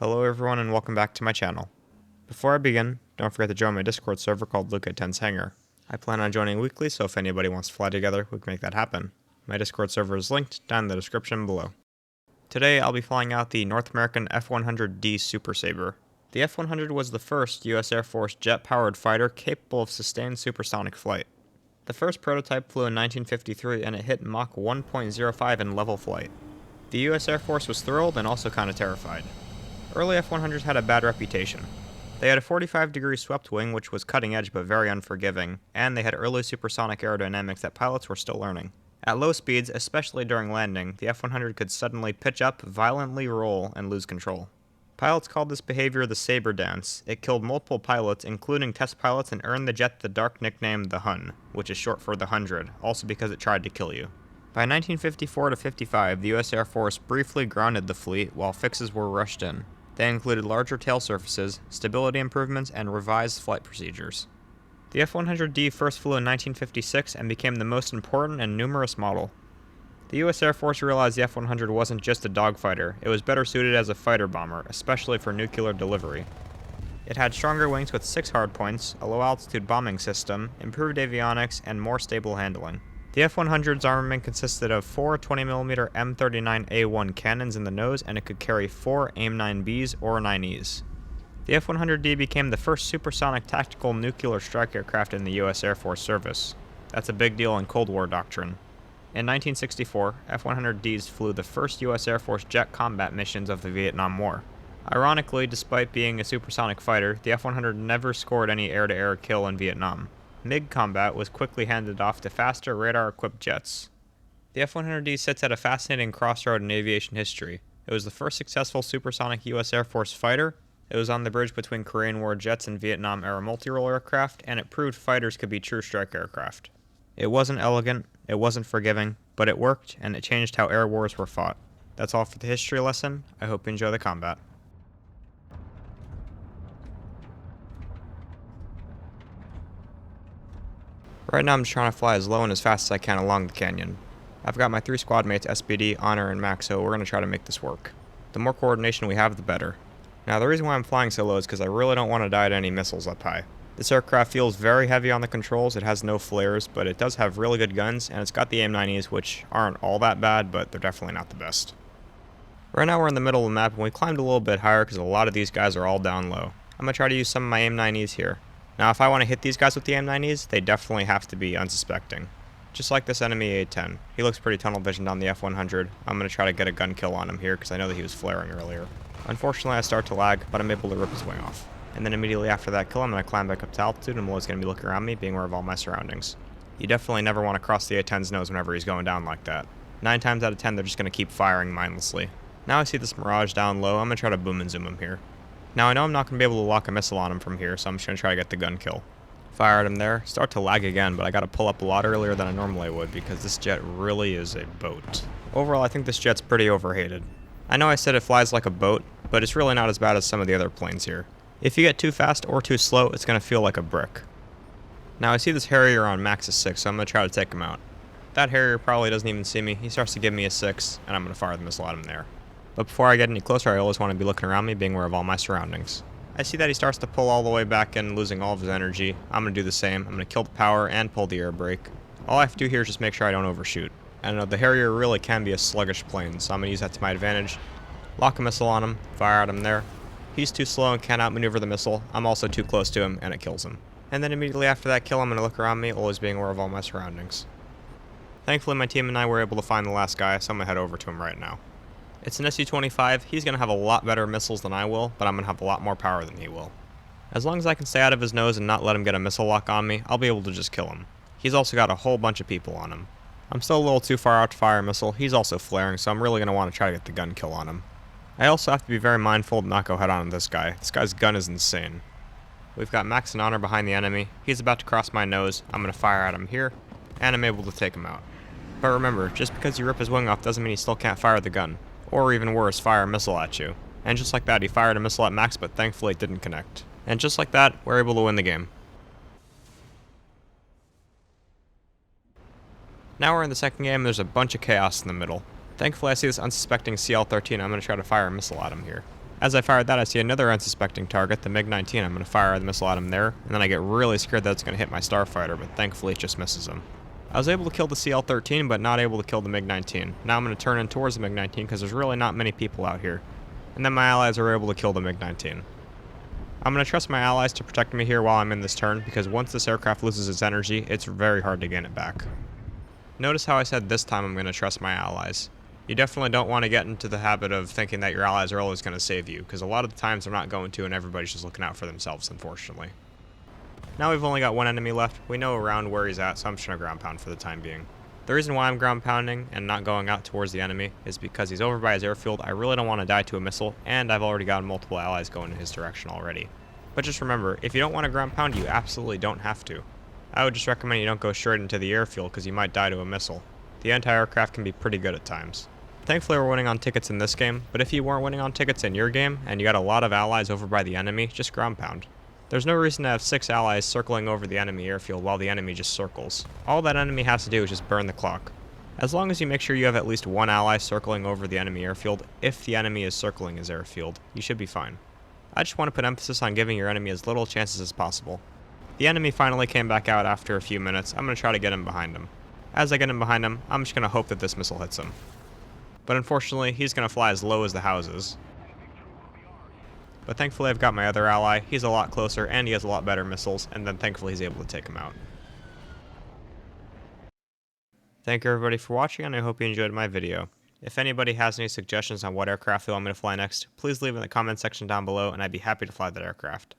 Hello everyone and welcome back to my channel. Before I begin, don't forget to join my Discord server called Luca10's Hangar. I plan on joining weekly, so if anybody wants to fly together, we can make that happen. My Discord server is linked down in the description below. Today I'll be flying out the North American F-100D Super Sabre. The F-100 was the first US Air Force jet-powered fighter capable of sustained supersonic flight. The first prototype flew in 1953 and it hit Mach 1.05 in level flight. The US Air Force was thrilled and also kinda terrified. Early F-100s had a bad reputation. They had a 45-degree swept wing which was cutting edge but very unforgiving, and they had early supersonic aerodynamics that pilots were still learning. At low speeds, especially during landing, the F-100 could suddenly pitch up, violently roll, and lose control. Pilots called this behavior the Sabre dance. It killed multiple pilots, including test pilots, and earned the jet the dark nickname the Hun, which is short for the 100, also because it tried to kill you. By 1954 to 55, the US Air Force briefly grounded the fleet while fixes were rushed in. They included larger tail surfaces, stability improvements, and revised flight procedures. The F-100D first flew in 1956 and became the most important and numerous model. The US Air Force realized the F-100 wasn't just a dogfighter, it was better suited as a fighter bomber, especially for nuclear delivery. It had stronger wings with 6 hardpoints, a low-altitude bombing system, improved avionics, and more stable handling. The F-100's armament consisted of 4 20mm M39A1 cannons in the nose, and it could carry 4 AIM-9Bs or 9Es. The F-100D became the first supersonic tactical nuclear strike aircraft in the US Air Force service. That's a big deal in Cold War doctrine. In 1964, F-100Ds flew the first US Air Force jet combat missions of the Vietnam War. Ironically, despite being a supersonic fighter, the F-100 never scored any air-to-air kill in Vietnam. MiG combat was quickly handed off to faster radar-equipped jets. The F-100D sits at a fascinating crossroad in aviation history. It was the first successful supersonic US Air Force fighter, it was on the bridge between Korean War jets and Vietnam-era multi-role aircraft, and it proved fighters could be true strike aircraft. It wasn't elegant, it wasn't forgiving, but it worked, and it changed how air wars were fought. That's all for the history lesson. I hope you enjoy the combat. Right now I'm just trying to fly as low and as fast as I can along the canyon. I've got my 3 squad mates, SPD, Honor, and Max, so we're going to try to make this work. The more coordination we have, the better. Now the reason why I'm flying so low is because I really don't want to die to any missiles up high. This aircraft feels very heavy on the controls, it has no flares, but it does have really good guns, and it's got the AIM-9Es, which aren't all that bad, but they're definitely not the best. Right now we're in the middle of the map, and we climbed a little bit higher because a lot of these guys are all down low. I'm going to try to use some of my AIM-9Es here. Now if I want to hit these guys with the AIM-9Es, they definitely have to be unsuspecting. Just like this enemy A-10. He looks pretty tunnel visioned on the F-100. I'm going to try to get a gun kill on him here because I know that he was flaring earlier. Unfortunately I start to lag, but I'm able to rip his wing off. And then immediately after that kill I'm going to climb back up to altitude and I'm always going to be looking around me, being aware of all my surroundings. You definitely never want to cross the A-10's nose whenever he's going down like that. 9 times out of 10 they're just going to keep firing mindlessly. Now I see this Mirage down low, I'm going to try to boom and zoom him here. Now I know I'm not going to be able to lock a missile on him from here, so I'm just going to try to get the gun kill. Fire at him there, start to lag again, but I gotta pull up a lot earlier than I normally would because this jet really is a boat. Overall, I think this jet's pretty overhated. I know I said it flies like a boat, but it's really not as bad as some of the other planes here. If you get too fast or too slow, it's gonna feel like a brick. Now I see this Harrier on Max's 6, so I'm gonna try to take him out. That Harrier probably doesn't even see me, he starts to give me a 6, and I'm gonna fire the missile at him there. But before I get any closer, I always want to be looking around me, being aware of all my surroundings. I see that he starts to pull all the way back in, losing all of his energy. I'm going to do the same. I'm going to kill the power and pull the air brake. All I have to do here is just make sure I don't overshoot. I know the Harrier really can be a sluggish plane, so I'm going to use that to my advantage. Lock a missile on him, fire at him there. He's too slow and can't outmaneuver the missile. I'm also too close to him, and it kills him. And then immediately after that kill, I'm going to look around me, always being aware of all my surroundings. Thankfully, my team and I were able to find the last guy, so I'm going to head over to him right now. It's an Su-25, he's going to have a lot better missiles than I will, but I'm going to have a lot more power than he will. As long as I can stay out of his nose and not let him get a missile lock on me, I'll be able to just kill him. He's also got a whole bunch of people on him. I'm still a little too far out to fire a missile, he's also flaring, so I'm really going to want to try to get the gun kill on him. I also have to be very mindful to not go head on this guy. This guy's gun is insane. We've got Max and Honor behind the enemy, he's about to cross my nose, I'm going to fire at him here, and I'm able to take him out. But remember, just because you rip his wing off doesn't mean he still can't fire the gun. Or even worse, fire a missile at you. And just like that, he fired a missile at Max, but thankfully it didn't connect. And just like that, we're able to win the game. Now we're in the second game, there's a bunch of chaos in the middle. Thankfully I see this unsuspecting CL-13, I'm going to try to fire a missile at him here. As I fired that, I see another unsuspecting target, the MiG-19. I'm going to fire the missile at him there, and then I get really scared that it's going to hit my starfighter, but thankfully it just misses him. I was able to kill the CL-13, but not able to kill the MiG-19. Now I'm going to turn in towards the MiG-19 because there's really not many people out here. And then my allies are able to kill the MiG-19. I'm going to trust my allies to protect me here while I'm in this turn, because once this aircraft loses its energy, it's very hard to gain it back. Notice how I said this time I'm going to trust my allies. You definitely don't want to get into the habit of thinking that your allies are always going to save you, because a lot of the times they're not going to and everybody's just looking out for themselves, unfortunately. Now we've only got one enemy left. We know around where he's at, so I'm just going to ground pound for the time being. The reason why I'm ground pounding and not going out towards the enemy is because he's over by his airfield. I really don't want to die to a missile, and I've already got multiple allies going in his direction already. But just remember, if you don't want to ground pound, you absolutely don't have to. I would just recommend you don't go straight into the airfield because you might die to a missile. The anti-aircraft can be pretty good at times. Thankfully we're winning on tickets in this game, but if you weren't winning on tickets in your game, and you got a lot of allies over by the enemy, just ground pound. There's no reason to have 6 allies circling over the enemy airfield while the enemy just circles. All that enemy has to do is just burn the clock. As long as you make sure you have at least one ally circling over the enemy airfield, if the enemy is circling his airfield, you should be fine. I just want to put emphasis on giving your enemy as little chances as possible. The enemy finally came back out after a few minutes. I'm going to try to get him behind him. As I get him behind him, I'm just going to hope that this missile hits him. But unfortunately, he's going to fly as low as the houses. But thankfully I've got my other ally. He's a lot closer and he has a lot better missiles, and then thankfully he's able to take him out. Thank you everybody for watching, and I hope you enjoyed my video. If anybody has any suggestions on what aircraft they want me to fly next, please leave in the comment section down below and I'd be happy to fly that aircraft.